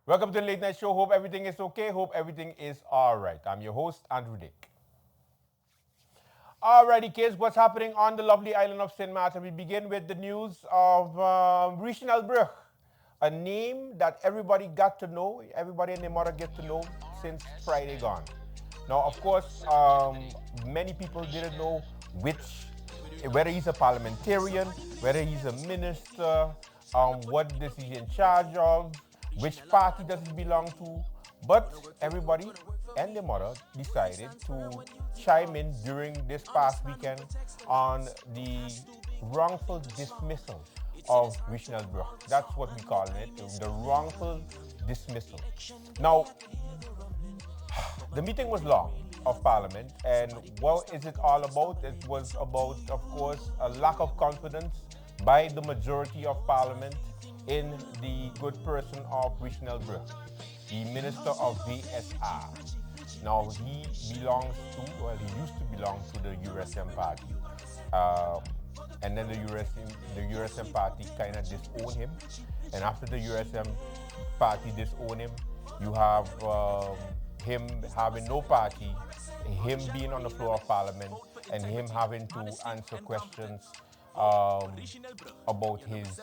Welcome to the Late Night Show. Hope everything is okay. Hope everything is all right. I'm your host, Andrew Dick. Alrighty, kids, what's happening on the lovely island of St. Martin? We begin with the news of Richel Brug, a name that everybody got to know, everybody and their mother get to know since Friday gone. Now, of course, many people didn't know whether he's a parliamentarian, whether he's a minister, what does he in charge of, which party does he belong to. But everybody and their mother decided to chime in during this past weekend on the wrongful dismissal of Richel Brug. That's what we call it, the wrongful dismissal. Now, the meeting was long of Parliament, and what is it all about? It was about, of course, a lack of confidence by the majority of Parliament in the good person of Richel Brug, the Minister of VSR. Now, he belongs to, well, he used to belong to the USM party. And then the USM party kind of disowned him. And after the USM party disowned him, you have him having no party, him being on the floor of Parliament, and him having to answer questions about his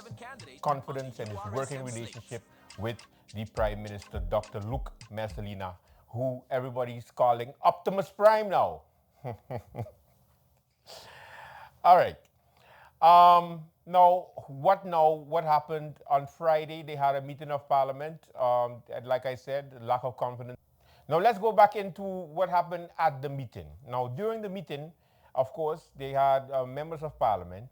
confidence and his working relationship with the Prime Minister, Dr. Luc Messelina, who everybody's calling Optimus Prime now. All right. Now, what happened on Friday? They had a meeting of Parliament. And like I said, lack of confidence. Now, let's go back into what happened at the meeting. Now, during the meeting, of course, they had members of Parliament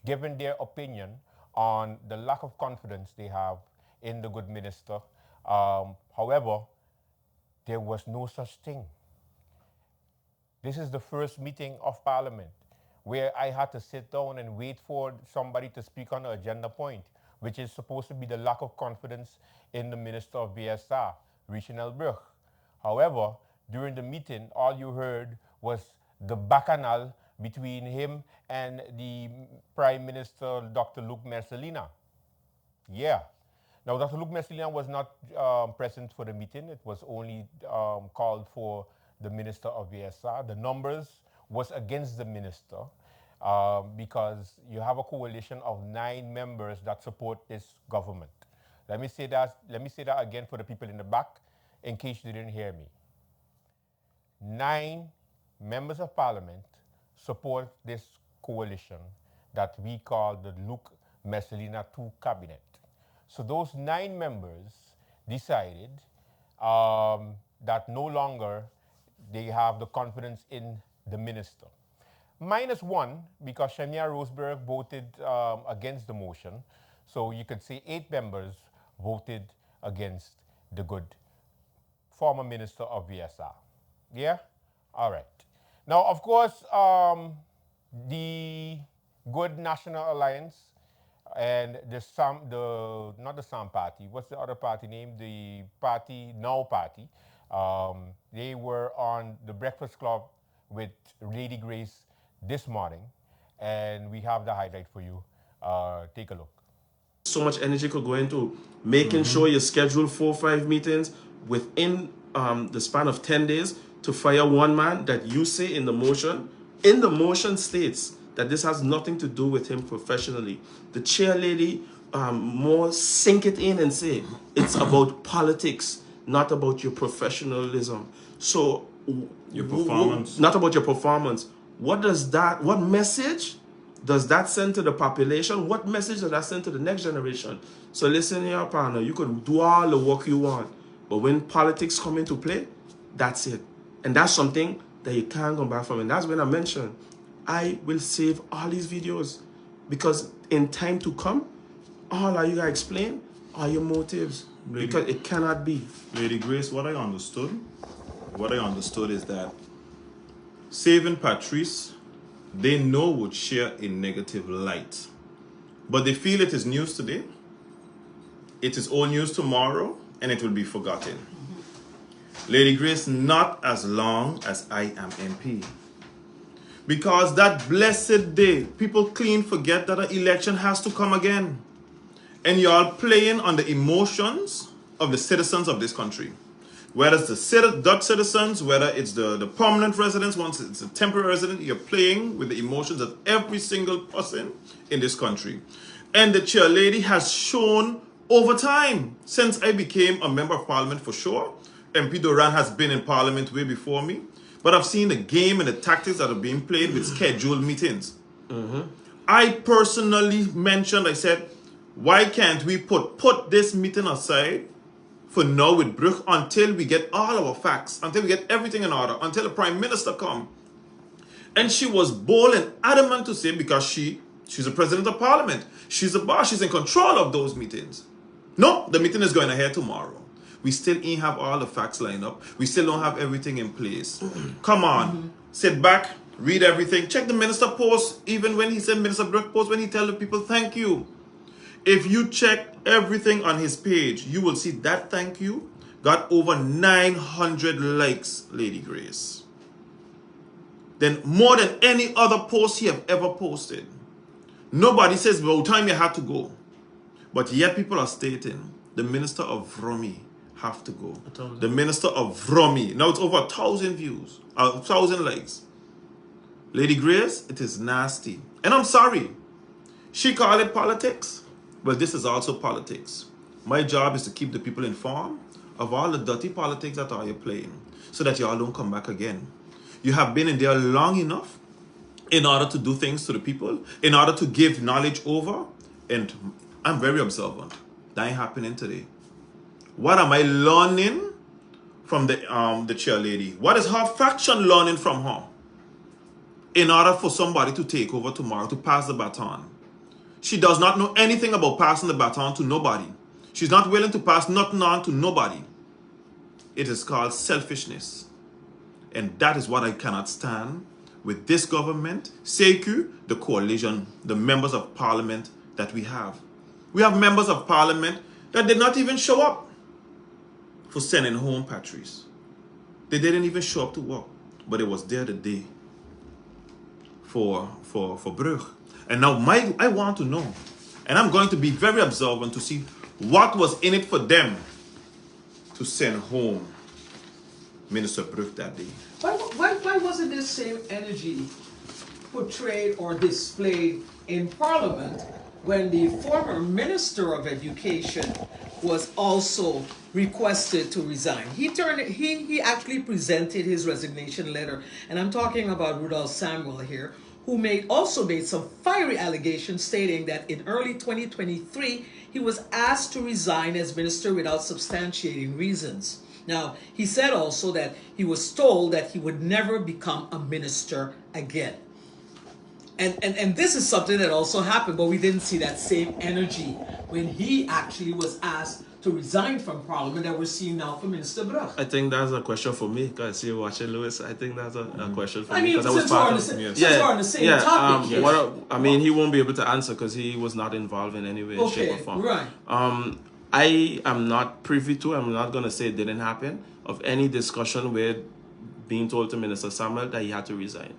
giving their opinion on the lack of confidence they have in the good minister. However, there was no such thing. This is the first meeting of Parliament where I had to sit down and wait for somebody to speak on the agenda point, which is supposed to be the lack of confidence in the Minister of VSR, Richel Brug. However, during the meeting, all you heard was the bacchanal between him and the Prime Minister, Dr. Luc Messelina. Yeah. Now, Dr. Luc Messelina was not present for the meeting. It was only called for the Minister of VSR. The numbers was against the minister because you have a coalition of 9 members that support this government. Let me say that again for the people in the back, in case you didn't hear me. 9 members of Parliament support this coalition that we call the Luc Messelina II cabinet. So those 9 members decided that no longer they have the confidence in the minister. -1, because Shania Roseberg voted against the motion. So you could say 8 members voted against the good former minister of VSR. Yeah? All right. Now, of course, the Good National Alliance and not the SAM party, what's the other party name? The party, Now Party. They were on the Breakfast Club with Lady Grace this morning, and we have the highlight for you. Take a look. So much energy could go into making sure you schedule 4 or 5 meetings within the span of 10 days to fire one man that you say in the motion states that this has nothing to do with him professionally. The chair lady more sink it in and say it's about politics, not about your professionalism. So your performance. Not about your performance. What message does that send to the population? What message does that send to the next generation? So listen here, partner, you could do all the work you want, but when politics come into play, that's it. And that's something that you can't come back from. And that's when I mentioned, I will save all these videos because in time to come, all I gotta explain are your motives. Because it cannot be. Lady Grace, what I understood is that saving Patrice, they know would share a negative light. But they feel it is news today, it is old news tomorrow, and it will be forgotten. Lady Grace, not as long as I am MP. Because that blessed day, people clean forget that an election has to come again. And y'all playing on the emotions of the citizens of this country. Whether it's the Dutch citizens, whether it's the permanent residents, once it's a temporary resident, you're playing with the emotions of every single person in this country. And the chair lady has shown over time, since I became a member of parliament for sure, MP Duran has been in parliament way before me, but I've seen the game and the tactics that are being played with scheduled meetings. I personally mentioned, I said, why can't we put this meeting aside for now with Brug until we get all our facts, until we get everything in order, until the Prime Minister come. And she was bold and adamant to say, because she's a president of parliament, she's the boss, she's in control of those meetings. No, the meeting is going ahead tomorrow. We still ain't have all the facts lined up. We still don't have everything in place. Come on, sit back, read everything, check the minister post, even when he said Minister Brug post, when he tell the people thank you. If you check everything on his page, you will see that thank you got over 900 likes, Lady Grace. Then more than any other post he have ever posted. Nobody says, well, time you have to go. But yet people are stating, the Minister of Vromi have to go. The Minister of Vromi. Now it's over 1,000 views, 1,000 likes. Lady Grace, it is nasty. And I'm sorry. She call it politics. Well, this is also politics. My job is to keep the people informed of all the dirty politics that are you playing, so that y'all don't come back again. You have been in there long enough in order to do things to the people, in order to give knowledge over, and I'm very observant. That ain't happening today. What am I learning from the chair lady? What is her faction learning from her? In order for somebody to take over tomorrow, to pass the baton. She does not know anything about passing the baton to nobody. She's not willing to pass nothing on to nobody. It is called selfishness. And that is what I cannot stand with this government, CQ, the coalition, the members of parliament that we have. We have members of parliament that did not even show up for sending home Patrice. They didn't even show up to work, but it was there the day for Brug. And now I want to know, and I'm going to be very observant to see what was in it for them to send home Minister Brug that day. Why wasn't this same energy portrayed or displayed in Parliament when the former Minister of Education was also requested to resign? He actually presented his resignation letter, and I'm talking about Rudolph Samuel here, who also made some fiery allegations stating that in early 2023, he was asked to resign as minister without substantiating reasons. Now, he said also that he was told that he would never become a minister again. And this is something that also happened, but we didn't see that same energy when he actually was asked to resign from Parliament that we're seeing now for Minister Brug. I think that's a question for me, because you're watching Lewis. I think that's a question for me. I mean, since we're on the same topic. I mean, he won't be able to answer because he was not involved in any way, shape, or form. Right. I am not privy to, I'm not going to say it didn't happen, of any discussion where being told to Minister Samuel that he had to resign.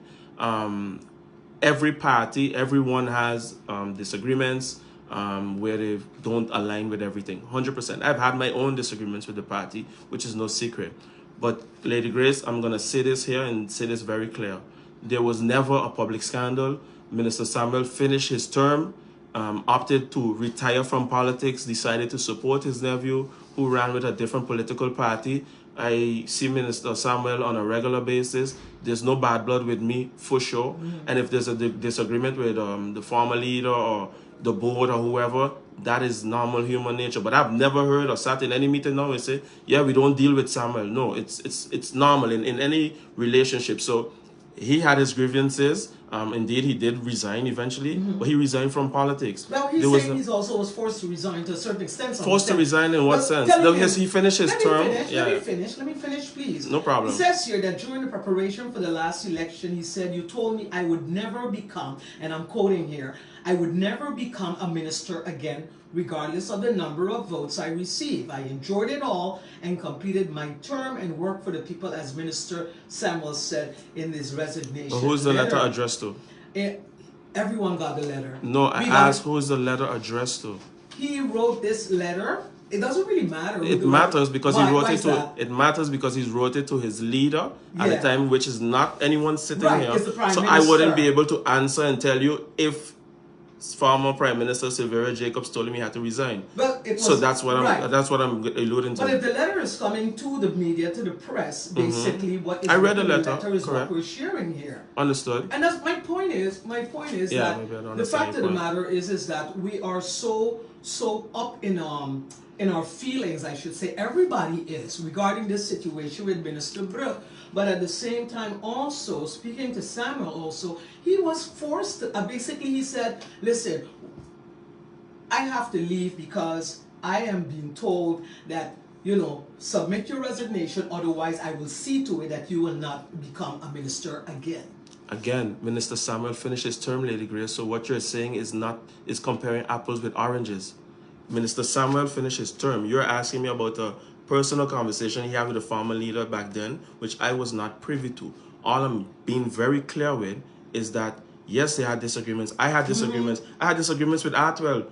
Every party, everyone has disagreements where they don't align with everything, 100%. I've had my own disagreements with the party, which is no secret. But Lady Grace, I'm going to say this here and say this very clear. There was never a public scandal. Minister Samuel finished his term, opted to retire from politics, decided to support his nephew who ran with a different political party. I see Minister Samuel on a regular basis. There's no bad blood with me, for sure. And if there's a disagreement with the former leader or the board or whoever, that is normal human nature. But I've never heard or sat in any meeting now and say, yeah, we don't deal with Samuel. No, it's normal in any relationship. So he had his grievances. Indeed, he did resign eventually, but he resigned from politics. Now, he's saying he also was forced to resign to a certain extent. Forced to resign in what sense? He finished his term. Let me finish, please. No problem. He says here that during the preparation for the last election, he said, you told me I would never become, and I'm quoting here, I would never become a minister again, regardless of the number of votes I receive. I enjoyed it all and completed my term and worked for the people, as Minister Samuel said in his resignation. But who's the letter addressed to? Everyone got the letter. No, I asked who's the letter addressed to? he wrote this letter? It doesn't really matter. It matters because he wrote why it is to. that? It matters because he wrote it to his leader at the Yeah. time, which is not anyone sitting Right, here. it's the Prime So I wouldn't be Minister. able to answer and tell you if former Prime Minister Sylvia Jacobs told him he had to resign. But it was, So that's what right. I'm alluding to. But if the letter is coming to the media, to the press, basically what is I read the written in letter, is correct. what we're sharing here. Understood. And that's my point is Yeah, that maybe I don't the fact understand of your the point. matter is that we are so up in our feelings, I should say. Everybody is regarding this situation with Minister Brug. But at the same time also, speaking to Samuel also, he was forced to, basically he said, listen, I have to leave because I am being told that, submit your resignation, otherwise I will see to it that you will not become a minister again. Again, Minister Samuel finished his term, Lady Grace. So what you're saying is comparing apples with oranges. Minister Samuel finished his term. You're asking me about a personal conversation he had with the former leader back then, which I was not privy to. All I'm being very clear with is that, yes, they had disagreements. I had disagreements. I had disagreements with Artwell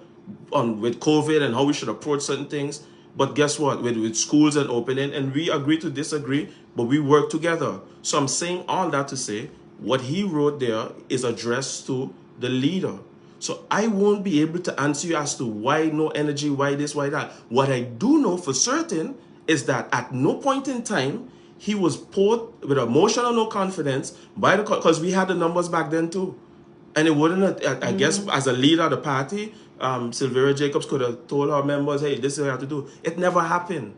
with COVID and how we should approach certain things. But guess what? With schools and opening, and we agree to disagree, but we work together. So I'm saying all that to say, what he wrote there is addressed to the leader. So I won't be able to answer you as to why no energy, why this, why that. What I do know for certain is that at no point in time, he was put with emotional no confidence by the, because we had the numbers back then too. And it wouldn't, I guess, as a leader of the party, Sylvia Jacobs could have told her members, hey, this is what you have to do. It never happened.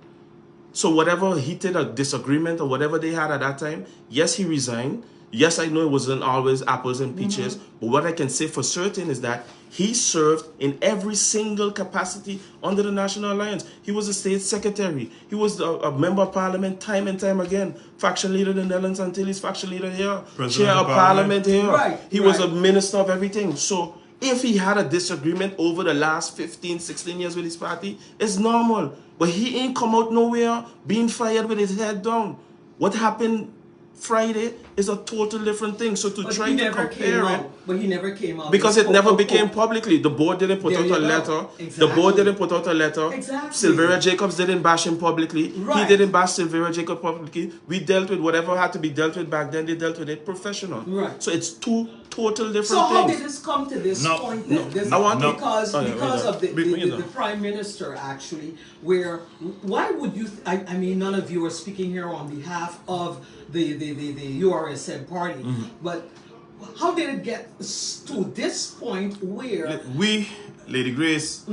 So whatever heated a disagreement or whatever they had at that time, yes, he resigned. Yes, I know it wasn't always apples and peaches, but what I can say for certain is that he served in every single capacity under the National Alliance. He was a state secretary. He was a member of parliament time and time again. Faction leader in the Netherlands until he's faction leader here. President Chair of of parliament here. Right, He was a minister of everything. So if he had a disagreement over the last 15, 16 years with his party, it's normal. But he ain't come out nowhere being fired with his head down. What happened Friday is a total different thing. So to try to compare it, but he never came out because it never became publicly. The board didn't put There out you a go. letter. Exactly. The board didn't put out a letter. Exactly. Sylvia Jacobs didn't bash him publicly. Right. He didn't bash Sylvia Jacobs publicly. We dealt with whatever had to be dealt with back then. They dealt with it professional. Right. So it's two total different So how things. did this come to this No, point no, then? This, I want- no. because Oh, yeah, because yeah. of the Prime Minister actually, where why would you? I mean, none of you are speaking here on behalf of the URSM party, but how did it get to this point where? We, Lady Grace,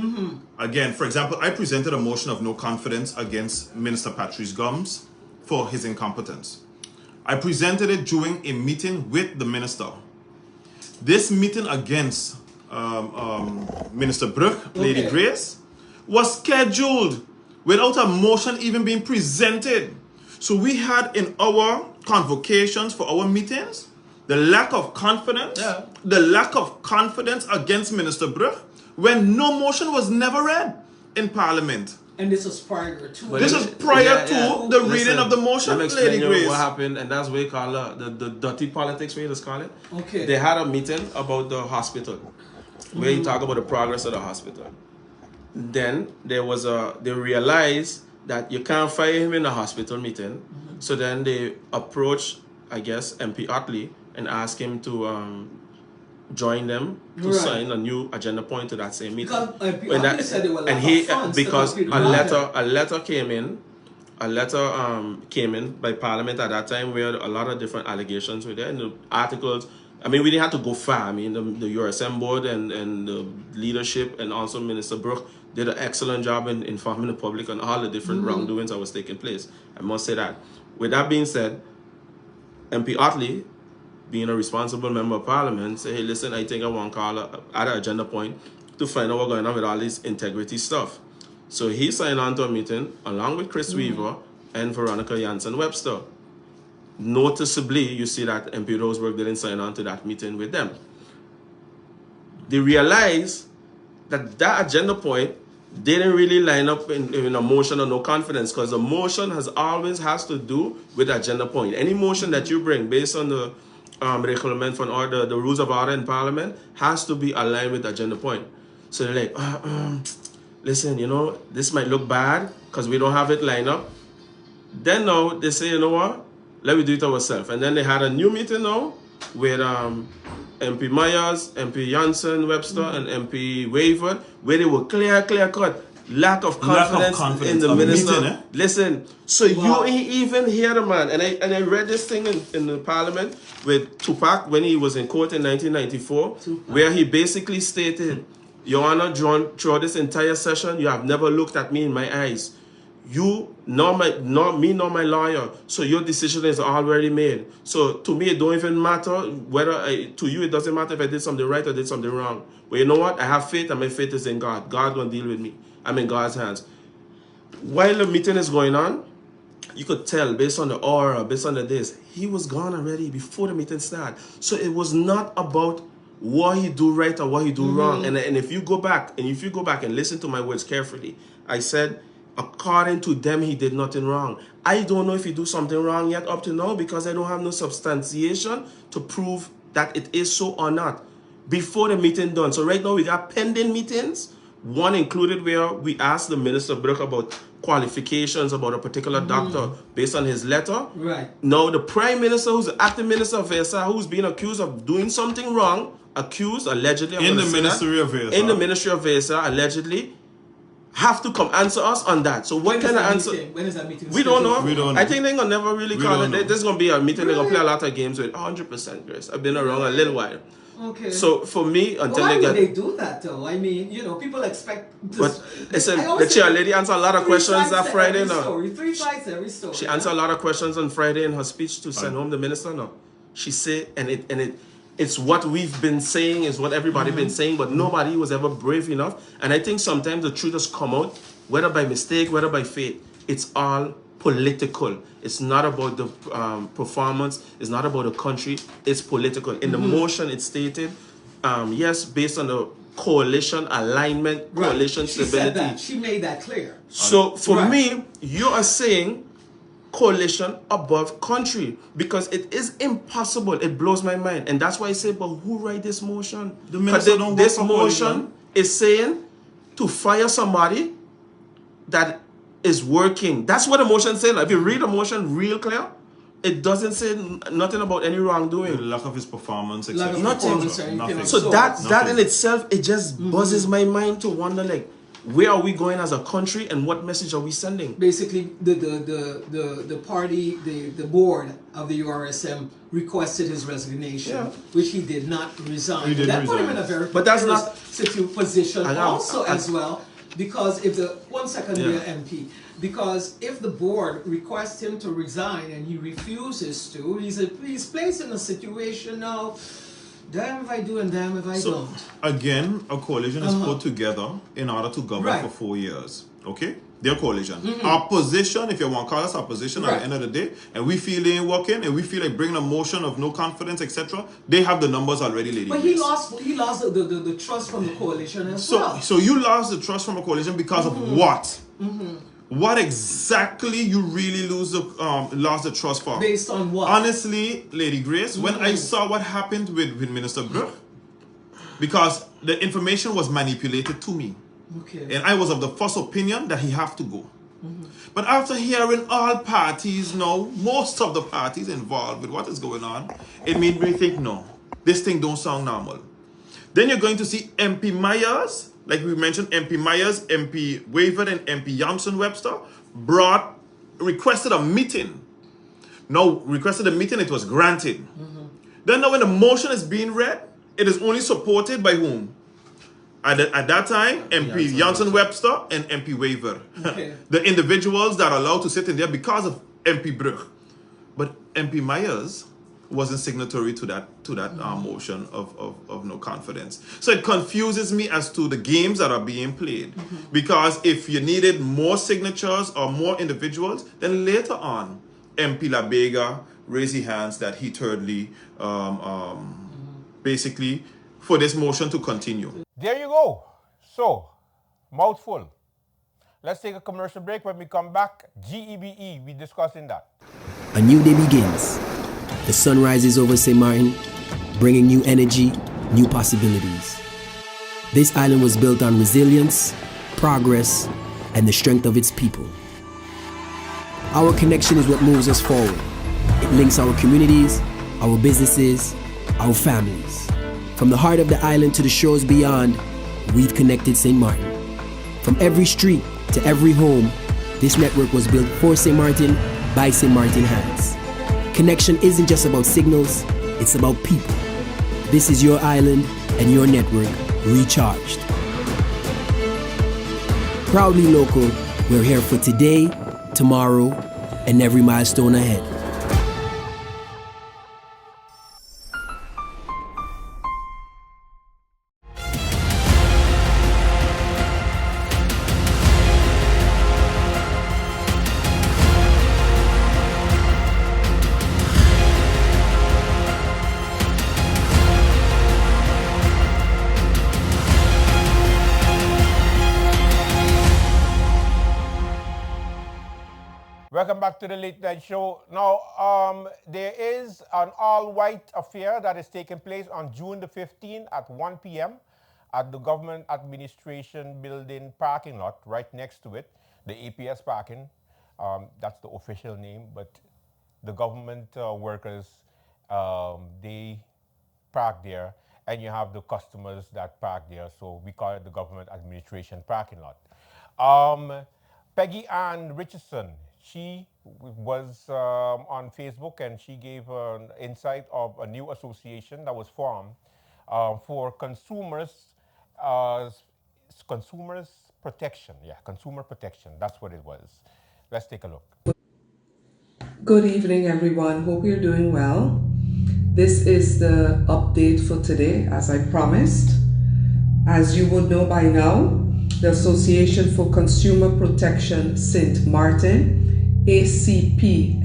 again, for example, I presented a motion of no confidence against Minister Patrice Gomes for his incompetence. I presented it during a meeting with the minister. This meeting against Minister Brug, Lady Okay. Grace, was scheduled without a motion even being presented. So we had in our convocations for our meetings the lack of confidence, against Minister Brug when no motion was never read in Parliament. And this was prior to. But This is prior to the reading of the motion, Let me explain Lady you Grace. what happened, and that's what we call the dirty politics, we just call it. Okay. They had a meeting about the hospital, where you talk about the progress of the hospital. Then they realized that you can't fire him in a hospital meeting. So then they approached, I guess, MP Otley and asked him to join them to Right. sign a new agenda point to that same meeting. Because MP When Otley said there were and lack he of funds to because complete the a project. letter came in. A letter came in by Parliament at that time where a lot of different allegations were there. And the articles, I mean, we didn't have to go far. I mean, the URSM board and the leadership and also Minister Brug did an excellent job in informing the public on all the different wrongdoings that was taking place. I must say that. With that being said, MP Otley, being a responsible member of Parliament, say, hey, listen, I think I want to call at an agenda point to find out what's going on with all this integrity stuff. So he signed on to a meeting along with Chris Weaver and Veronica Jansen-Webster. Noticeably, you see that MP Roseberg didn't sign on to that meeting with them. They realized that agenda point didn't really line up in a motion of no confidence, because the motion has to do with the agenda point. Any motion that you bring based on the reglement from order, the rules of order in Parliament, has to be aligned with the agenda point. So they're like, listen, you know, this might look bad because we don't have it lined up. Then now they say, you know what, let me do it ourselves. And then they had a new meeting now with MP Myers, MP Janssen Webster, and MP Waver, where they were clear cut. Lack of confidence in the minister. Meeting, eh? Listen, so you ain't even hear the man. And I read this thing in the parliament with Tupac when he was in court in 1994, where he basically stated, Your Honor, throughout this entire session, you have never looked at me in my eyes. You, nor me, nor my lawyer. So your decision is already made. So to me, it don't even matter whether, to you, it doesn't matter if I did something right or did something wrong. But you know what? I have faith and my faith is in God. God gonna deal with me. I'm in God's hands. While the meeting is going on, you could tell based on the aura, based on the days, he was gone already before the meeting started. So it was not about what he do right or what he do wrong. And if you go back and listen to my words carefully, I said, according to them, he did nothing wrong. I don't know if he do something wrong yet up to now because I don't have no substantiation to prove that it is so or not before the meeting done. So right now we got pending meetings. One included where we asked the Minister Brug about qualifications about a particular doctor based on his letter. Right. Now the Prime Minister, who's the acting Minister of VSA, who's being accused of doing something wrong, allegedly, In the Ministry of VSA. in the Ministry of VSA, allegedly, have to come answer us on that. So what kind of answer? When is that meeting? We don't know. We don't know. I think they're gonna never really We call don't it. know. This is gonna be a meeting. They're gonna play a lot of games with 100%, Grace. I've been around a little while. Okay. So for me, until Why they would get. they do that though? I mean, you know, people expect. But listen, the chair lady answered a lot of questions that Friday now. 3 sides every story. She answered a lot of questions on Friday in her speech to send home the minister now. She said, it's what we've been saying, is what everybody been saying, but nobody was ever brave enough. And I think sometimes the truth has come out, whether by mistake, whether by fate. It's all political. It's not about the performance. It's not about the country. It's political. In the motion, it stated, yes, based on the coalition alignment, coalition She stability. said that. She made that clear. So for me, you are saying coalition above country because it is impossible. It blows my mind, and that's why I say, but who write this motion? The minister don't This work for motion coalition. is saying to fire somebody that is working. That's what the motion says. If you read the motion real clear, it doesn't say nothing about any The wrongdoing. lack of his performance, Lack etc. of Nothing. performance or anything Nothing. of So sort. that in itself, it just buzzes my mind to wonder, like, where are we going as a country and what message are we sending? Basically, the party, the board of the URSM requested his resignation, which he did not resign. He didn't That put him resign. in a very But that's precarious position I know. also as well, because if the 1 second Yeah. dear MP, because if the board requests him to resign and he refuses to, he's placed in a situation now. Damn if I do and damn if I So don't. again, a coalition is put together in order to govern Right. for 4 years. Okay? Their coalition. Our position, if you want to call us our position at Right. the end of the day, and we feel they ain't working, and we feel like bringing a motion of no confidence, etc., they have the numbers already, lady. But he Grace. lost the trust from the coalition as well. So you lost the trust from a coalition because of what? What exactly you really lost the trust for? Based on what? Honestly, Lady Grace, when I saw what happened with Minister Brug, because the information was manipulated to me, Okay. and I was of the first opinion that he have to go. But after hearing all parties now, most of the parties involved with what is going on, it made me think, no, this thing don't sound normal. Then you're going to see MP Myers, like we mentioned, MP Myers, MP Waver, and MP Janssen Webster requested a meeting. No, requested a meeting, it was granted. Then now when the motion is being read, it is only supported by whom? At that time, MP Janssen Webster and MP Waver. Okay. The individuals that are allowed to sit in there because of MP Brug. But MP Myers wasn't signatory to that motion of no confidence. So it confuses me as to the games that are being played. Because if you needed more signatures or more individuals, then later on, MP La Vega raised his hands that he thirdly, basically, for this motion to continue. There you go. So, mouthful. Let's take a commercial break. When we come back, GEBE, we're discussing that. A new day begins. The sun rises over St. Martin, bringing new energy, new possibilities. This island was built on resilience, progress, and the strength of its people. Our connection is what moves us forward. It links our communities, our businesses, our families. From the heart of the island to the shores beyond, we've connected St. Martin. From every street to every home, this network was built for St. Martin by St. Martin hands. Connection isn't just about signals, it's about people. This is your island and your network recharged. Proudly local, we're here for today, tomorrow, and every milestone ahead. Welcome back to the Late Night Show. Now, there is an all-white affair that is taking place on June the 15th at 1 p.m. at the Government Administration Building parking lot right next to it, the APS parking. That's the official name, but the government workers, they park there, and you have the customers that park there, so we call it the Government Administration parking lot. Peggy Ann Richardson, she was on Facebook, and she gave an insight of a new association that was formed for consumers protection. Yeah, consumer protection. That's what it was. Let's take a look. Good evening, everyone. Hope you're doing well. This is the update for today, as I promised. As you would know by now, the Association for Consumer Protection St. Martin, ACP-SXM,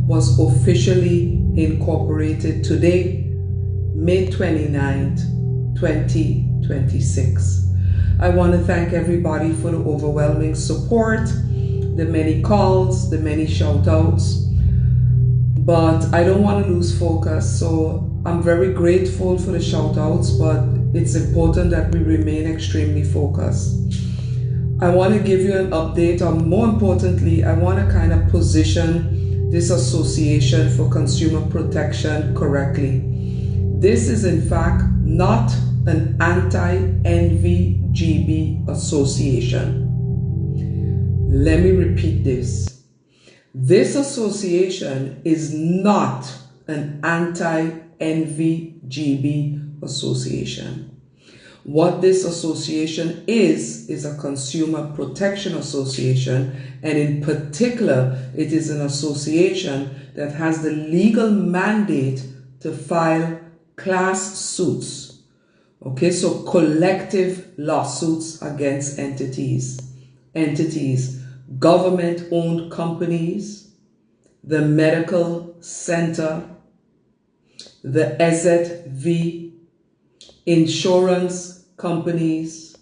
was officially incorporated today, May 29th, 2026. I want to thank everybody for the overwhelming support, the many calls, the many shout outs, but I don't want to lose focus, so I'm very grateful for the shout outs, but it's important that we remain extremely focused. I want to give you an update, or more importantly, I want to kind of position this Association for Consumer Protection correctly. This is in fact not an anti-NVGB association. Let me repeat this. This association is not an anti-NVGB association. What this association is a consumer protection association, and in particular, it is an association that has the legal mandate to file class suits. Okay, so collective lawsuits against entities, government-owned companies, the medical center, the SZV, insurance companies,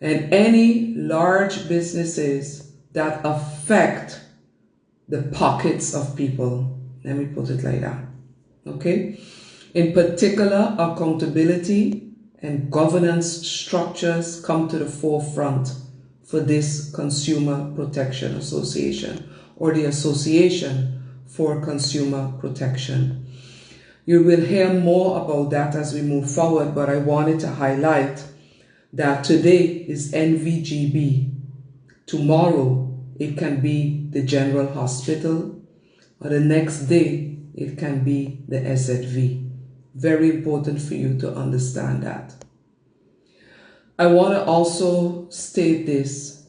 and any large businesses that affect the pockets of people. Let me put it like that. Okay? In particular, accountability and governance structures come to the forefront for this Consumer Protection Association, or the Association for Consumer Protection. You will hear more about that as we move forward, but I wanted to highlight that today is NVGB. Tomorrow, it can be the General Hospital, or the next day, it can be the SZV. Very important for you to understand that. I want to also state this.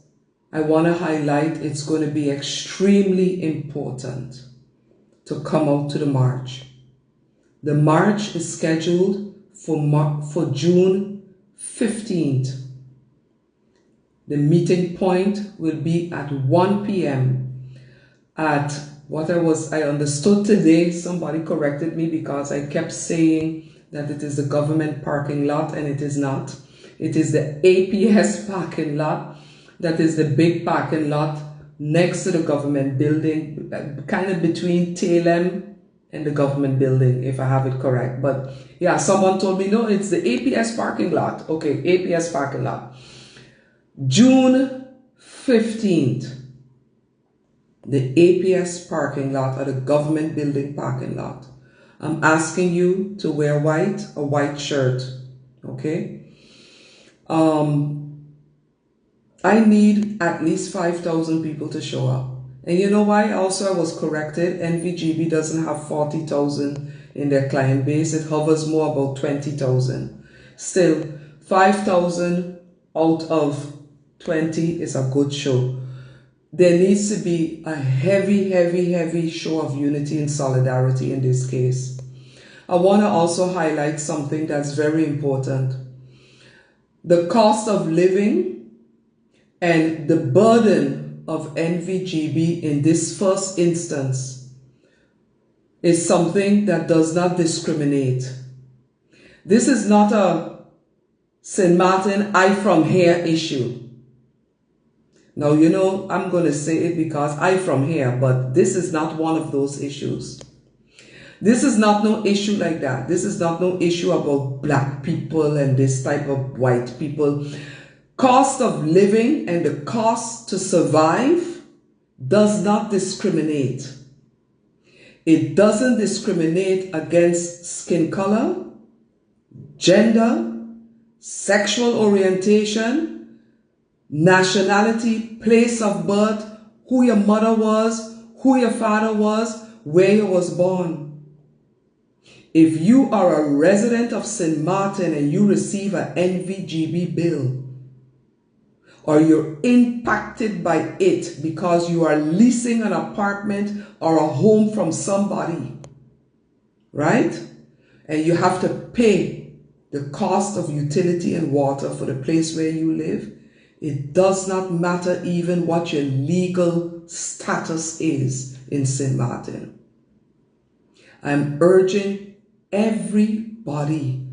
I want to highlight it's going to be extremely important to come out to the march. The march is scheduled for June 15th. The meeting point will be at 1 p.m. at what I understood today. Somebody corrected me because I kept saying that it is the government parking lot, and it is not. It is the APS parking lot. That is the big parking lot next to the government building, kind of between TLM and the government building, if I have it correct. But yeah, someone told me, no, it's the APS parking lot. Okay, APS parking lot. June 15th, the APS parking lot or the government building parking lot. I'm asking you to wear white, a white shirt, okay? I need at least 5,000 people to show up. And you know why? Also, I was corrected. NVGB doesn't have 40,000 in their client base. It hovers more about 20,000. Still, 5,000 out of 20 is a good show. There needs to be a heavy show of unity and solidarity in this case. I want to also highlight something that's very important. The cost of living and the burden of NVGB in this first instance is something that does not discriminate. This is not a St. Martin, I from here issue. Now, you know, I'm going to say it because I from here, but this is not one of those issues. This is not no issue like that. This is not no issue about black people and this type of white people. Cost of living and the cost to survive does not discriminate. It doesn't discriminate against skin color, gender, sexual orientation, nationality, place of birth, who your mother was, who your father was, where you was born. If you are a resident of St. Martin and you receive an NVGB bill, or you're impacted by it because you are leasing an apartment or a home from somebody, right? And you have to pay the cost of utility and water for the place where you live. It does not matter even what your legal status is in St. Martin. I'm urging everybody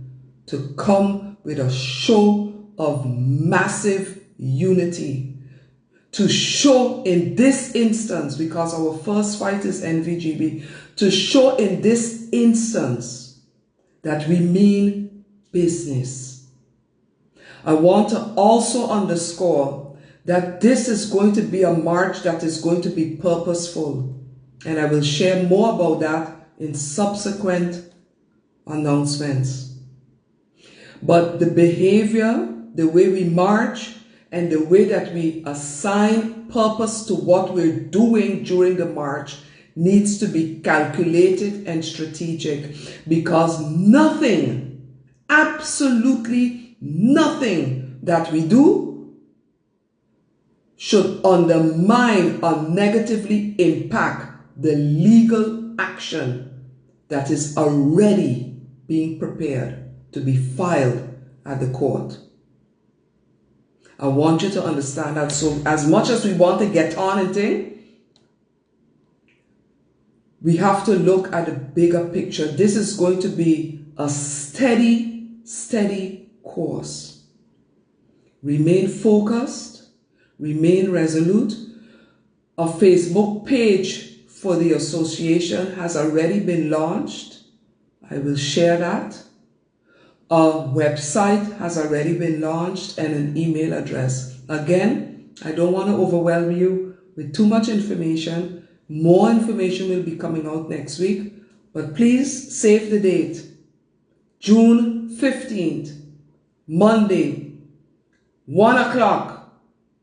to come with a show of massive unity, to show in this instance, because our first fight is NVGB, to show in this instance that we mean business. I want to also underscore that this is going to be a march that is going to be purposeful, and I will share more about that in subsequent announcements. But the behavior, the way we march, and the way that we assign purpose to what we're doing during the march needs to be calculated and strategic, because nothing, absolutely nothing that we do should undermine or negatively impact the legal action that is already being prepared to be filed at the court. I want you to understand that. So as much as we want to get on and thing, we have to look at the bigger picture. This is going to be a steady course. Remain focused, remain resolute. A Facebook page for the association has already been launched. I will share that. A website has already been launched and an email address. Again, I don't want to overwhelm you with too much information. More information will be coming out next week, but please save the date. June 15th, Monday, 1 o'clock.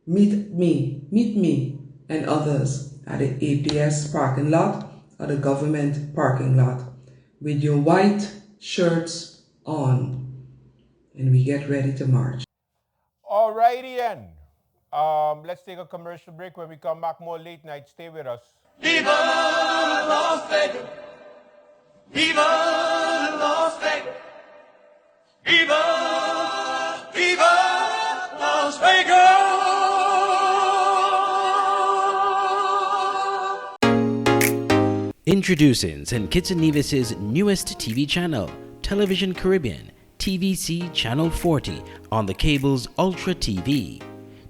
Meet me and others at the APS parking lot or the government parking lot with your white shirts on, and we get ready to march. Alrighty then. Let's take a commercial break. When we come back, more late night. Stay with us. Viva Las Vegas! Viva Las Vegas! Viva Las Vegas! Introducing St. Kitts and Nevis's newest TV channel, Television Caribbean, TVC Channel 40 on the cable's Ultra TV.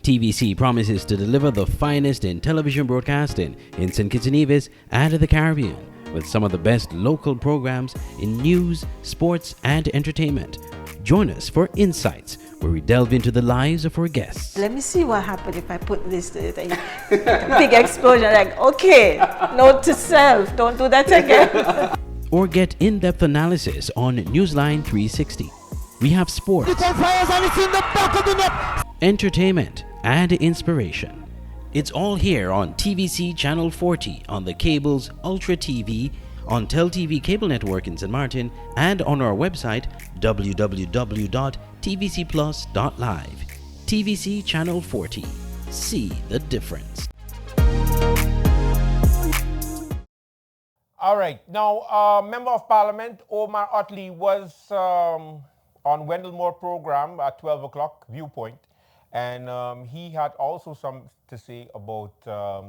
TVC promises to deliver the finest in television broadcasting in St. Kitts and Nevis and the Caribbean, with some of the best local programs in news, sports, and entertainment. Join us for insights where we delve into the lives of our guests. Let me see what happened if I put this to it. A big explosion, like, okay, note to self, don't do that again. Or get in-depth analysis on Newsline 360. We have sports, entertainment, and inspiration. It's all here on TVC Channel 40 on the Cable's Ultra TV, on TelTV Cable Network in St. Martin, and on our website www.tvcplus.live. TVC Channel 40. See the difference. All right. Now, Member of Parliament Omar Otley was on Wendell Moore program at 12 o'clock, Viewpoint, and he had also something to say about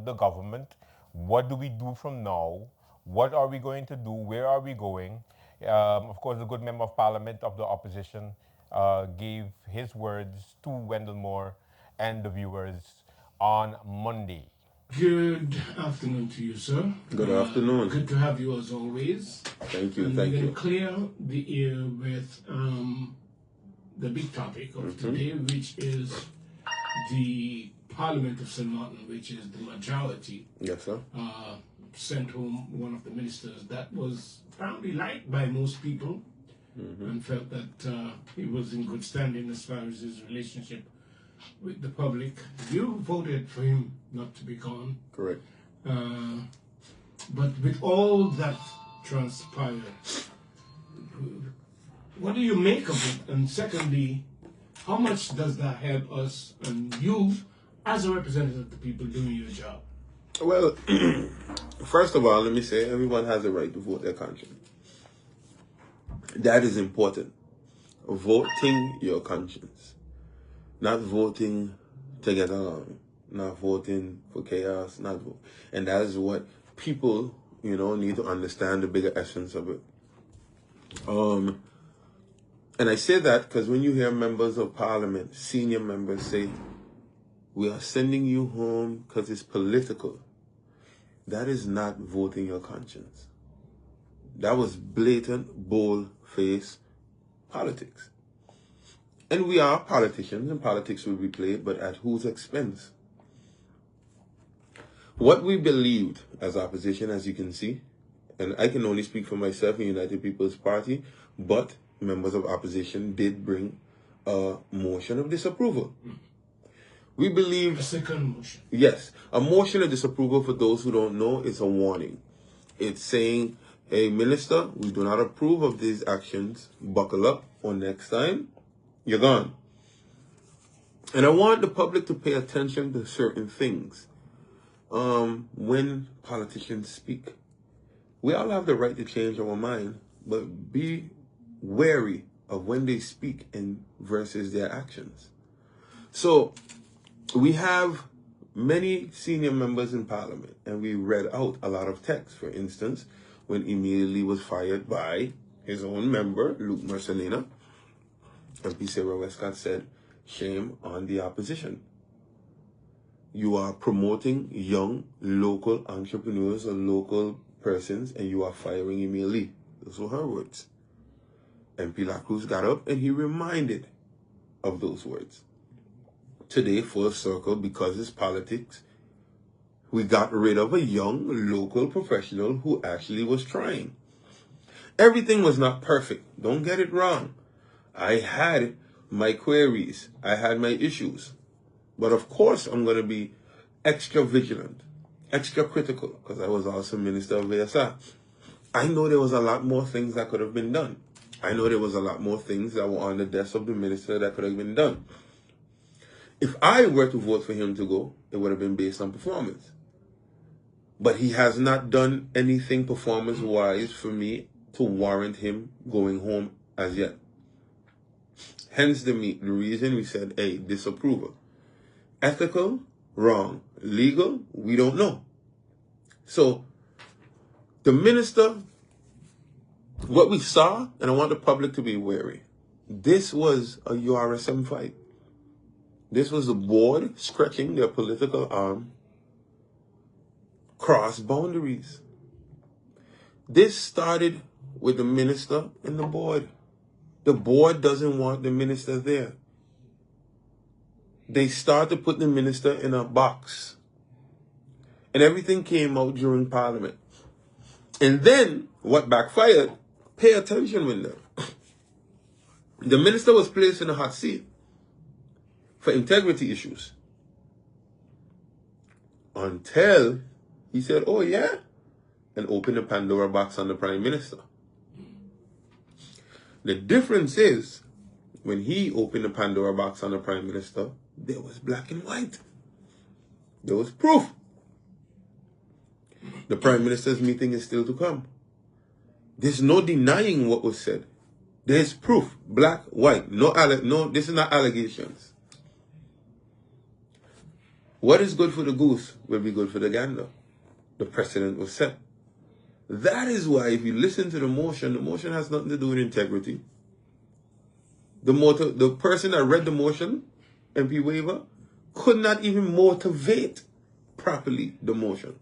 the government. What do we do from now? What are we going to do? Where are we going? Of course, the good Member of Parliament of the opposition gave his words to Wendell Moore and the viewers on Monday. Good afternoon to you, sir. Good afternoon. Good to have you as always. Thank you. And Thank we're going you. to clear the air with the big topic of today, which is the Parliament of St. Martin, which is the majority. Yes, sir. Sent home one of the ministers that was apparently liked by most people and felt that he was in good standing as far as his relationship with the public. You voted for him not to be gone. Correct. But with all that transpired, what do you make of it? And secondly, how much does that help us and you as a representative of the people doing your job? Well, first of all, let me say everyone has a right to vote their conscience. That is important. Voting your conscience. Not voting to get along. Not voting for chaos. Not vote. And that is what people, need to understand the bigger essence of it. And I say that because when you hear members of parliament, senior members say, we are sending you home because it's political. That is not voting your conscience. That was blatant, bold-faced politics. And we are politicians, and politics will be played, but at whose expense? What we believed as opposition, as you can see, and I can only speak for myself in United People's Party, but members of opposition did bring a motion of disapproval. We believe... A second motion. Yes. A motion of disapproval, for those who don't know, is a warning. It's saying, hey, Minister, we do not approve of these actions. Buckle up, or next time, you're gone. And I want the public to pay attention to certain things. When politicians speak, we all have the right to change our mind, but be wary of when they speak and versus their actions. So, we have many senior members in parliament, and we read out a lot of text. For instance, when Emile Lee was fired by his own member, Luke Mercelina, MP Sarah Westcott said, shame on the opposition. You are promoting young local entrepreneurs or local persons, and you are firing Emile Lee. Those were her words. MP La Cruz got up and he reminded of those words. Today, full circle, because it's politics, we got rid of a young local professional who actually was trying. Everything was not perfect. Don't get it wrong. I had my queries. I had my issues. But of course, I'm going to be extra vigilant, extra critical, because I was also Minister of ASI. I know there was a lot more things that could have been done. I know there was a lot more things that were on the desk of the minister that could have been done. If I were to vote for him to go, it would have been based on performance. But he has not done anything performance-wise for me to warrant him going home as yet. Hence the reason we said, hey, disapproval. Ethical, wrong. Legal, we don't know. So, the minister, what we saw, and I want the public to be wary, this was a URSM fight. This was the board stretching their political arm cross boundaries. This started with the minister and the board. The board doesn't want the minister there. they started putting the minister in a box. And everything came out during Parliament. And then, what backfired, pay attention, Wendell. The minister was placed in a hot seat for integrity issues. Until he said, oh yeah, and opened the Pandora box on the Prime Minister. The difference is, when he opened the Pandora box on the Prime Minister, there was black and white. There was proof. The Prime Minister's meeting is still to come. There's no denying what was said. There's proof, black, white. No, this is not allegations. What is good for the goose will be good for the gander. The precedent was set. That is why, if you listen to the motion has nothing to do with integrity. The person that read the motion, MP Waiver, could not even motivate properly the motion.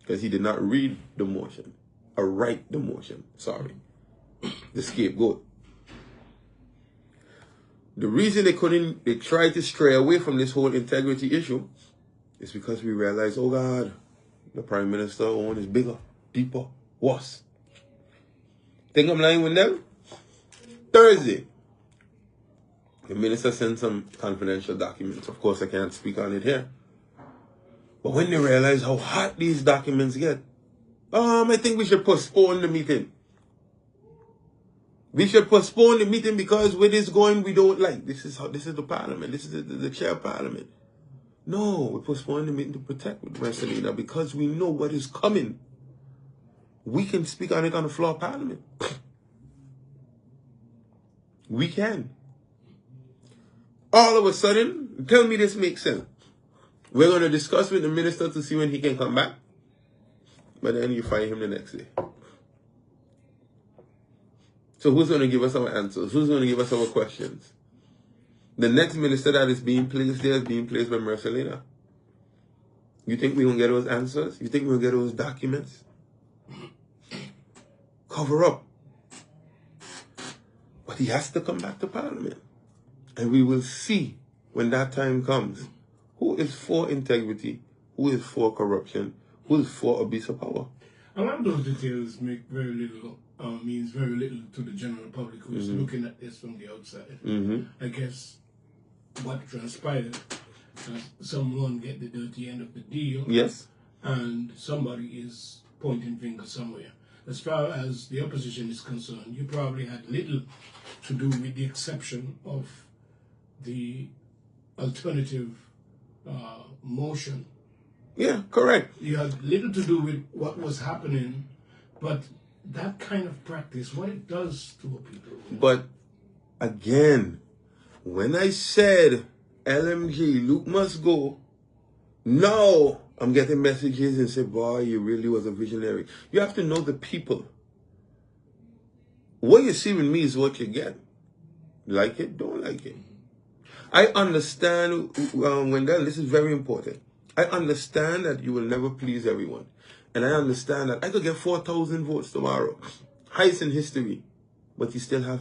Because he did not read the motion. Or write the motion. Sorry. The scapegoat. The reason they tried to stray away from this whole integrity issue is because we realized, oh God, the Prime Minister own is bigger, deeper, worse. Think I'm lying with them? Thursday, the minister sent some confidential documents. Of course, I can't speak on it here. But when they realized how hot these documents get, I think we should postpone the meeting. We should postpone the meeting because where this going, we don't like. This is the Parliament. This is the chair of Parliament. No, we postpone the meeting to protect Marcelina because we know what is coming. We can speak on it on the floor of Parliament. We can. All of a sudden, tell me this makes sense. We're going to discuss with the minister to see when he can come back. But then you find him the next day. So who's going to give us our answers? Who's going to give us our questions? The next minister that is being placed there is being placed by Marcelina. You think we're going to get those answers? You think we're going to get those documents? Cover up. But he has to come back to Parliament. And we will see when that time comes who is for integrity, who is for corruption, who is for abuse of power. A lot of those details make very little, means very little to the general public who is looking at this from the outside. I guess what transpired, someone get the dirty end of the deal. Yes. And somebody is pointing fingers somewhere. As far as the opposition is concerned, you probably had little to do with the exception of the alternative motion. Yeah, correct. You had little to do with what was happening, but that kind of practice, what it does to people. But again, when I said LMG, Luke must go, now I'm getting messages and say, boy, you really was a visionary. You have to know the people. What you see with me is what you get. Like it, don't like it. I understand, Wendell, this is very important. I understand that you will never please everyone. And I understand that I could get 4,000 votes tomorrow. Highest in history. But you still have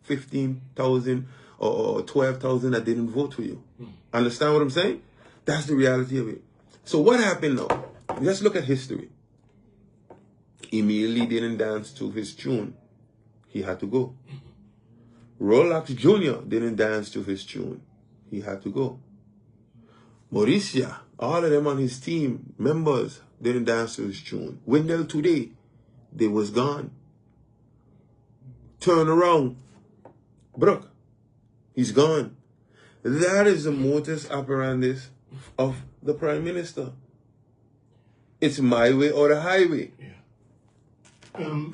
15,000 or 12,000 that didn't vote for you. Understand what I'm saying? That's the reality of it. So what happened now? Let's look at history. Immediately didn't dance to his tune. He had to go. Rolex Jr. didn't dance to his tune. He had to go. Mauricia, all of them on his team, members, didn't dance to his tune. Wendell today, they was gone. Turn around. Brug, he's gone. That is the modus operandi of the Prime Minister. It's my way or the highway. Yeah.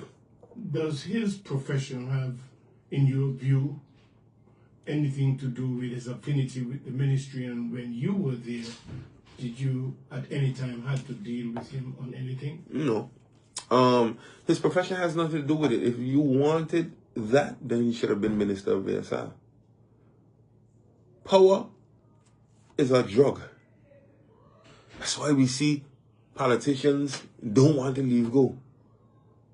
Does his profession have, in your view, anything to do with his affinity with the ministry? And when you were there, did you at any time have to deal with him on anything? No. His profession has nothing to do with it. If you wanted that, then he should have been Minister of VSR. Power is a drug. That's why we see politicians don't want to leave go.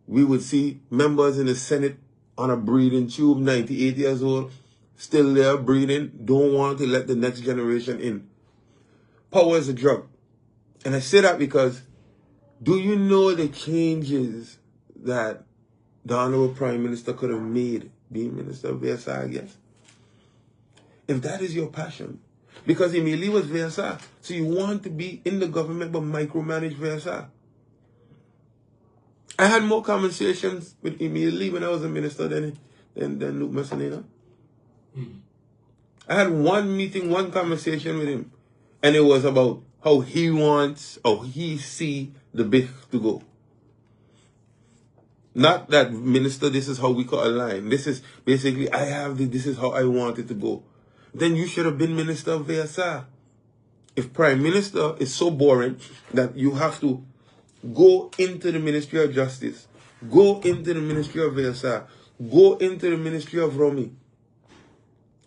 We would see members in the Senate on a breathing tube, 98 years old, still there, breathing, don't want to let the next generation in. Power is a drug. And I say that because, do you know the changes that the Honorable Prime Minister could have made being Minister of VSI, I guess? If that is your passion. Because Emily was VSI. So you want to be in the government but micromanage VSI. I had more conversations with Emily when I was a minister than Luke Messalina. I had one meeting, one conversation with him. And it was about how he wants, how he see the BIC to go. Not that, minister, this is how we could align. This is basically, this is how I want it to go. Then you should have been Minister of VSI. If Prime Minister is so boring that you have to go into the Ministry of Justice, go into the Ministry of VSI, go into the Ministry of Romy.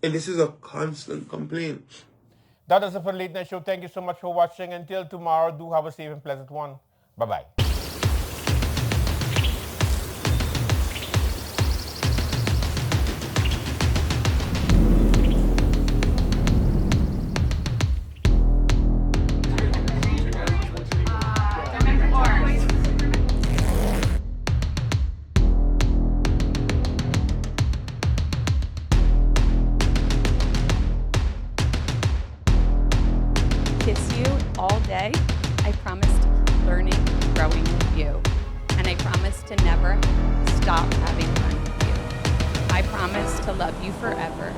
And this is a constant complaint. That is it for the Late Night Show. Thank you so much for watching. Until tomorrow, do have a safe and pleasant one. Bye-bye. Kiss you all day. I promise to keep learning, growing with you. And I promise to never stop having fun with you. I promise to love you forever.